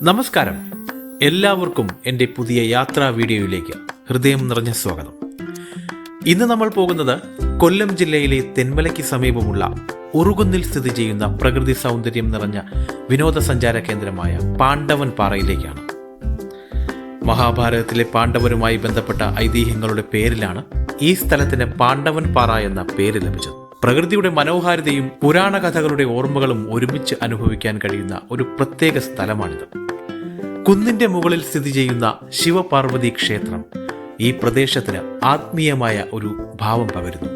നമസ്കാരം, എല്ലാവർക്കും എൻ്റെ പുതിയ യാത്രാ വീഡിയോയിലേക്ക് ഹൃദയം നിറഞ്ഞ സ്വാഗതം. ഇന്ന് നമ്മൾ പോകുന്നത് കൊല്ലം ജില്ലയിലെ തെന്മലയ്ക്ക് സമീപമുള്ള ഉറുകുന്നിൽ സ്ഥിതി ചെയ്യുന്ന പ്രകൃതി സൗന്ദര്യം നിറഞ്ഞ വിനോദസഞ്ചാര കേന്ദ്രമായ പാണ്ഡവൻ പാറയിലേക്കാണ്. മഹാഭാരതത്തിലെ പാണ്ഡവരുമായി ബന്ധപ്പെട്ട ഐതിഹ്യങ്ങളുടെ പേരിലാണ് ഈ സ്ഥലത്തിന് പാണ്ഡവൻ പാറ എന്ന പേര് ലഭിച്ചത്. പ്രകൃതിയുടെ മനോഹാരിതയും പുരാണ കഥകളുടെ ഓർമ്മകളും ഒരുമിച്ച് അനുഭവിക്കാൻ കഴിയുന്ന ഒരു പ്രത്യേക സ്ഥലമാണിത്. കുന്നിന്റെ മുകളിൽ സ്ഥിതി ചെയ്യുന്ന ശിവപാർവതി ക്ഷേത്രം ഈ പ്രദേശത്തിന് ആത്മീയമായ ഒരു ഭാവം പകരുന്നു.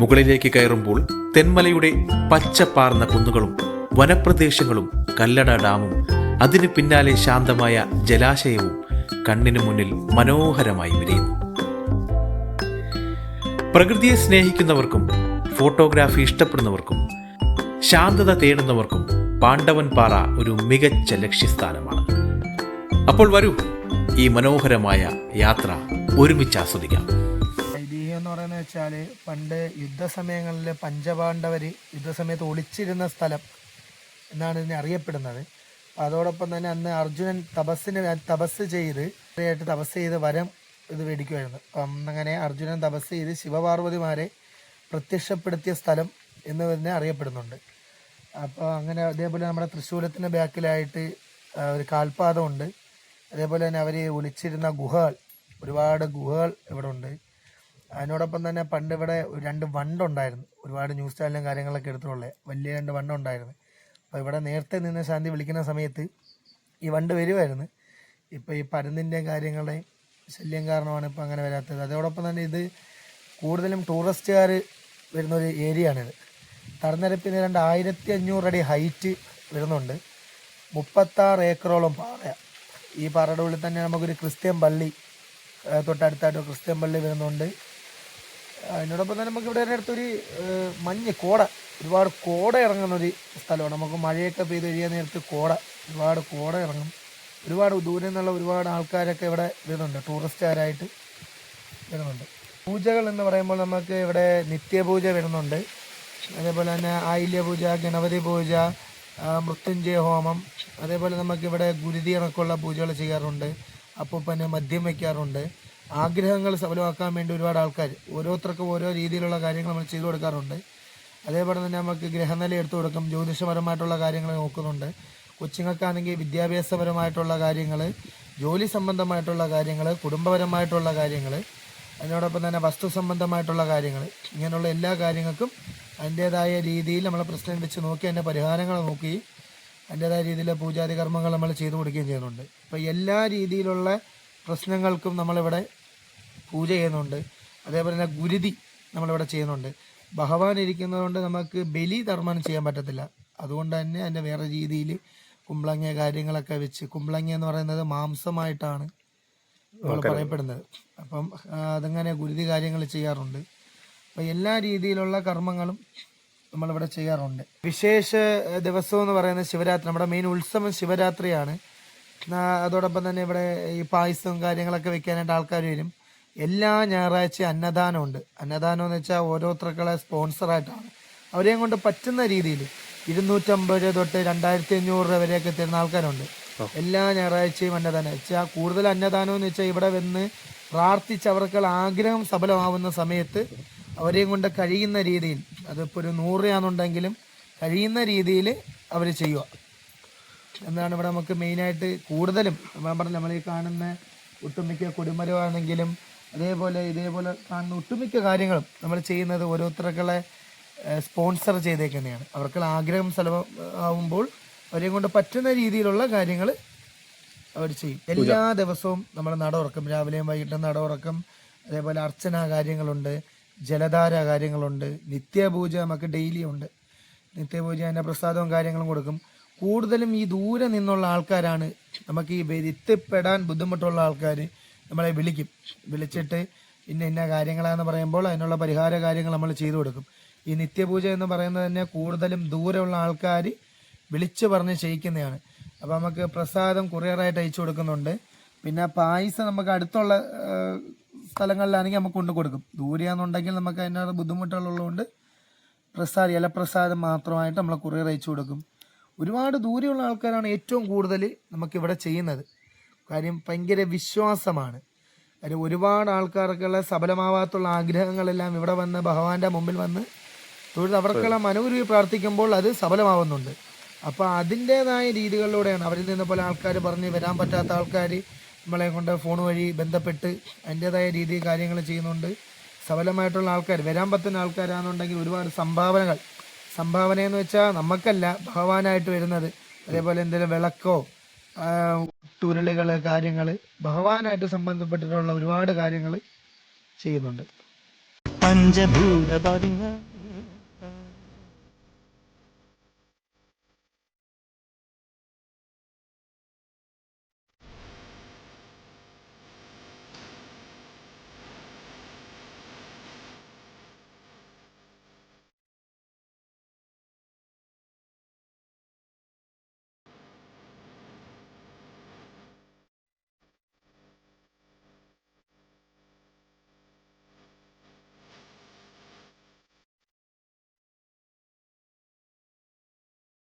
മുകളിലേക്ക് കയറുമ്പോൾ തെന്മലയുടെ പച്ചപ്പാർന്ന കുന്നുകളും വനപ്രദേശങ്ങളും കല്ലട ഡാമും അതിന് പിന്നാലെ ശാന്തമായ ജലാശയവും കണ്ണിനു മുന്നിൽ മനോഹരമായി വിരിയുന്നു. പ്രകൃതിയെ സ്നേഹിക്കുന്നവർക്കും ഫോട്ടോഗ്രാഫി ഇഷ്ടപ്പെടുന്നവർക്കും ശാന്തത തേടുന്നവർക്കും പാണ്ഡവൻ പാറ ഒരു മികച്ച ലക്ഷ്യസ്ഥാനമാണ്. അപ്പോൾ വരൂ, ഈ മനോഹരമായ യാത്ര ഒരുമിച്ച് ആസ്വദിക്കാം. ഐതിഹ്യം എന്ന് പറയുന്നത് വെച്ചാൽ പണ്ട് യുദ്ധസമയങ്ങളിൽ പഞ്ചപാണ്ഡവര് യുദ്ധസമയത്ത് ഒളിച്ചിരുന്ന സ്ഥലം എന്നാണ് ഇതിനെ അറിയപ്പെടുന്നത്. അതോടൊപ്പം തന്നെ അന്ന് അർജുനൻ തപസ് ചെയ്ത് വരം ഇത് മേടിക്കുമായിരുന്നു. അപ്പം അങ്ങനെ അർജുനൻ തപസ് ചെയ്ത് ശിവപാർവതിമാരെ പ്രത്യക്ഷപ്പെടുത്തിയ സ്ഥലം എന്ന് തന്നെ അറിയപ്പെടുന്നുണ്ട്. അപ്പോൾ അങ്ങനെ അതേപോലെ നമ്മുടെ തൃശ്ശൂലത്തിൻ്റെ ബാക്കിലായിട്ട് ഒരു കാൽപാദമുണ്ട്. അതേപോലെ തന്നെ അവർ ഒളിച്ചിരുന്ന ഒരുപാട് ഗുഹകൾ ഇവിടെ ഉണ്ട്. അതിനോടൊപ്പം തന്നെ പണ്ട് ഇവിടെ 2 വണ്ടുണ്ടായിരുന്നു. ഒരുപാട് ന്യൂസ് ചാനലും കാര്യങ്ങളൊക്കെ എടുത്തുള്ളത് വലിയ 2 വണ്ടുണ്ടായിരുന്നു. അപ്പോൾ ഇവിടെ നേരത്തെ നിന്ന് ശാന്തി വിളിക്കുന്ന സമയത്ത് ഈ വണ്ട് വരുമായിരുന്നു. ഇപ്പോൾ ഈ പരുന്തിൻ്റെ കാര്യങ്ങളുടെയും ശല്യം കാരണമാണ് ഇപ്പോൾ അങ്ങനെ വരാത്തത്. അതോടൊപ്പം തന്നെ ഇത് കൂടുതലും ടൂറിസ്റ്റുകാർ വരുന്നൊരു ഏരിയയാണിത്. തടനിരപ്പിന് 1500 അടി ഹൈറ്റ് വരുന്നുണ്ട്. 36 ഏക്കറോളം പാറ. ഈ പാറയുടെ ഉള്ളിൽ തന്നെ നമുക്കൊരു ക്രിസ്ത്യൻ പള്ളി, തൊട്ടടുത്തായിട്ട് ക്രിസ്ത്യൻ പള്ളി വരുന്നുണ്ട്. അതിനോടൊപ്പം തന്നെ നമുക്ക് ഇവിടെ അടുത്തൊരു ഒരുപാട് കോട ഇറങ്ങുന്നൊരു സ്ഥലമാണ്. നമുക്ക് മഴയൊക്കെ പെയ്ത് കഴിയാൻ നേരത്ത് ഒരുപാട് കോട ഇറങ്ങും. ഒരുപാട് ദൂരെ നിന്നുള്ള ഒരുപാട് ആൾക്കാരൊക്കെ ഇവിടെ വരുന്നുണ്ട്, ടൂറിസ്റ്റുകാരായിട്ട് വരുന്നുണ്ട്. പൂജകൾ എന്ന് പറയുമ്പോൾ നമുക്ക് ഇവിടെ നിത്യപൂജ വരുന്നുണ്ട്. അതേപോലെ തന്നെ ആയില്യ പൂജ, ഗണപതി പൂജ, മൃത്യുഞ്ജയ ഹോമം, അതേപോലെ നമുക്കിവിടെ ഗുരുതി കണക്കുള്ള പൂജകൾ ചെയ്യാറുണ്ട്. അപ്പൂപ്പന് മദ്യം വയ്ക്കാറുണ്ട്. ആഗ്രഹങ്ങൾ സഫലമാക്കാൻ വേണ്ടി ഒരുപാട് ആൾക്കാർ ഓരോരുത്തർക്കും ഓരോ രീതിയിലുള്ള കാര്യങ്ങൾ നമ്മൾ ചെയ്തു കൊടുക്കാറുണ്ട്. അതേപോലെ തന്നെ നമുക്ക് ഗ്രഹനില എടുത്തു കൊടുക്കും. ജ്യോതിഷപരമായിട്ടുള്ള കാര്യങ്ങൾ നോക്കുന്നുണ്ട്. കൊച്ചുങ്ങൾക്കാണെങ്കിൽ വിദ്യാഭ്യാസപരമായിട്ടുള്ള കാര്യങ്ങൾ, ജോലി സംബന്ധമായിട്ടുള്ള കാര്യങ്ങൾ, കുടുംബപരമായിട്ടുള്ള കാര്യങ്ങൾ, അതിനോടൊപ്പം തന്നെ വസ്തു സംബന്ധമായിട്ടുള്ള കാര്യങ്ങൾ, ഇങ്ങനെയുള്ള എല്ലാ കാര്യങ്ങൾക്കും അതിൻ്റേതായ രീതിയിൽ നമ്മൾ പ്രശ്നം വെച്ച് നോക്കി അതിൻ്റെ പരിഹാരങ്ങൾ നോക്കി അതിൻ്റേതായ രീതിയിലെ പൂജാതി കർമ്മങ്ങൾ നമ്മൾ ചെയ്തു കൊടുക്കുകയും ചെയ്യുന്നുണ്ട്. അപ്പോൾ എല്ലാ രീതിയിലുള്ള പ്രശ്നങ്ങൾക്കും നമ്മളിവിടെ പൂജ ചെയ്യുന്നുണ്ട്. അതേപോലെ തന്നെ ഗുരുതി നമ്മളിവിടെ ചെയ്യുന്നുണ്ട്. ഭഗവാൻ ഇരിക്കുന്നതുകൊണ്ട് നമുക്ക് ബലി തർമ്മം ചെയ്യാൻ പറ്റത്തില്ല. അതുകൊണ്ട് തന്നെ അതിൻ്റെ വേറെ രീതിയിൽ കുമ്പളങ്ങ കാര്യങ്ങളൊക്കെ വെച്ച്, കുമ്പളങ്ങ എന്ന് പറയുന്നത് മാംസമായിട്ടാണ് നമ്മൾ പറയപ്പെടുന്നത്. അപ്പം അതങ്ങനെ ഗുരുതി കാര്യങ്ങൾ ചെയ്യാറുണ്ട്. അപ്പം എല്ലാ രീതിയിലുള്ള കർമ്മങ്ങളും നമ്മളിവിടെ ചെയ്യാറുണ്ട്. വിശേഷ ദിവസം എന്ന് പറയുന്നത് ശിവരാത്രി. നമ്മുടെ മെയിൻ ഉത്സവം ശിവരാത്രിയാണ്. അതോടൊപ്പം തന്നെ ഇവിടെ ഈ പായസവും കാര്യങ്ങളൊക്കെ വെക്കാനായിട്ട് ആൾക്കാർ വരും. എല്ലാ ഞായറാഴ്ചയും അന്നദാനമുണ്ട്. അന്നദാനം എന്ന് വെച്ചാൽ ഓരോരുത്തർക്കുള്ള സ്പോൺസറായിട്ടാണ്. അവരെയും കൊണ്ട് പറ്റുന്ന രീതിയിൽ 250 തൊട്ട് 2500 വരെയൊക്കെ തരുന്ന ആൾക്കാരുണ്ട്. എല്ലാ ഞായറാഴ്ചയും അന്നദാനം വെച്ചാൽ കൂടുതൽ അന്നദാനം എന്ന് വെച്ചാൽ ഇവിടെ വന്ന് പ്രാർത്ഥിച്ച് അവർക്കുള്ള ആഗ്രഹം സഫലമാവുന്ന സമയത്ത് അവരെയും കൊണ്ട് കഴിയുന്ന രീതിയിൽ, അതിപ്പോൾ ഒരു 100 രൂപയാണെന്നുണ്ടെങ്കിലും കഴിയുന്ന രീതിയിൽ അവർ ചെയ്യുക എന്നാണ് ഇവിടെ നമുക്ക് മെയിനായിട്ട് കൂടുതലും. നമ്മൾ ഈ കാണുന്ന ഒട്ടുമിക്ക കൊടിമരമാണെങ്കിലും ഇതേപോലെ കാണുന്ന ഒട്ടുമിക്ക കാര്യങ്ങളും നമ്മൾ ചെയ്യുന്നത് ഓരോരുത്തർക്കുള്ള സ്പോൺസർ ചെയ്തേക്കുന്നതാണ്. അവർക്കുള്ള ആഗ്രഹം സ്ഥലമാവുമ്പോൾ അവരെയും കൊണ്ട് പറ്റുന്ന രീതിയിലുള്ള കാര്യങ്ങൾ അവർ ചെയ്യും. എല്ലാ ദിവസവും നമ്മൾ നട തുറക്കും. രാവിലെയും വൈകിട്ടും നട തുറക്കും. അതേപോലെ അർച്ചന കാര്യങ്ങളുണ്ട്, ജലധാര കാര്യങ്ങളുണ്ട്, നിത്യപൂജ നമുക്ക് ഡെയിലി ഉണ്ട്. നിത്യപൂജ അതിൻ്റെ പ്രസാദവും കാര്യങ്ങളും കൊടുക്കും. കൂടുതലും ഈ ദൂരെ നിന്നുള്ള ആൾക്കാരാണ് നമുക്ക് ഈ എത്തിപ്പെടാൻ ബുദ്ധിമുട്ടുള്ള ആൾക്കാർ നമ്മളെ വിളിച്ചിട്ട് ഇന്ന കാര്യങ്ങളാന്ന് പറയുമ്പോൾ അതിനുള്ള പരിഹാര കാര്യങ്ങൾ നമ്മൾ ചെയ്തു കൊടുക്കും. ഈ നിത്യപൂജ എന്ന് പറയുന്നത് തന്നെ കൂടുതലും ദൂരമുള്ള ആൾക്കാർ വിളിച്ചു പറഞ്ഞ് ചെയ്യിക്കുന്നതാണ്. അപ്പോൾ നമുക്ക് പ്രസാദം കൊറിയറായിട്ട് അയച്ചു കൊടുക്കുന്നുണ്ട്. പിന്നെ പായസം നമുക്ക് അടുത്തുള്ള സ്ഥലങ്ങളിലാണെങ്കിൽ നമുക്ക് കൊണ്ടു കൊടുക്കും. ദൂരെയാണെന്നുണ്ടെങ്കിൽ നമുക്ക് അതിനകത്ത് ബുദ്ധിമുട്ടുള്ളതുകൊണ്ട് ഇലപ്രസാദം മാത്രമായിട്ട് നമ്മൾ കൊറിയർ അയച്ചു കൊടുക്കും. ഒരുപാട് ദൂരെയുള്ള ആൾക്കാരാണ് ഏറ്റവും കൂടുതൽ നമുക്കിവിടെ ചെയ്യുന്നത്. കാര്യം ഭയങ്കര വിശ്വാസമാണ്. കാര്യം ഒരുപാട് ആൾക്കാർക്കുള്ള സഫലമാവാത്തുള്ള ആഗ്രഹങ്ങളെല്ലാം ഇവിടെ വന്ന് ഭഗവാന്റെ മുമ്പിൽ വന്ന് തൊഴുത് അവർക്കുള്ള മനോരുവി പ്രാർത്ഥിക്കുമ്പോൾ അത് സഫലമാവുന്നുണ്ട്. അപ്പോൾ അതിൻ്റേതായ രീതികളിലൂടെയാണ് അവരിൽ നിന്ന് പല ആൾക്കാർ പറഞ്ഞ് വരാൻ പറ്റാത്ത ആൾക്കാർ നമ്മളെ കൊണ്ട് ഫോൺ വഴി ബന്ധപ്പെട്ട് അതിൻ്റേതായ രീതിയിൽ കാര്യങ്ങൾ ചെയ്യുന്നുണ്ട്. സഫലമായിട്ടുള്ള ആൾക്കാർ വരാൻ പറ്റുന്ന ആൾക്കാരാണെന്നുണ്ടെങ്കിൽ ഒരുപാട് സംഭാവനയെന്ന് വെച്ചാൽ നമുക്കല്ല, ഭഗവാനായിട്ട് വരുന്നത്. അതേപോലെ എന്തെങ്കിലും വിളക്കോ തുരുളികൾ കാര്യങ്ങൾ ഭഗവാനായിട്ട് സംബന്ധപ്പെട്ടിട്ടുള്ള ഒരുപാട് കാര്യങ്ങൾ ചെയ്യുന്നുണ്ട്. പഞ്ചഭൂത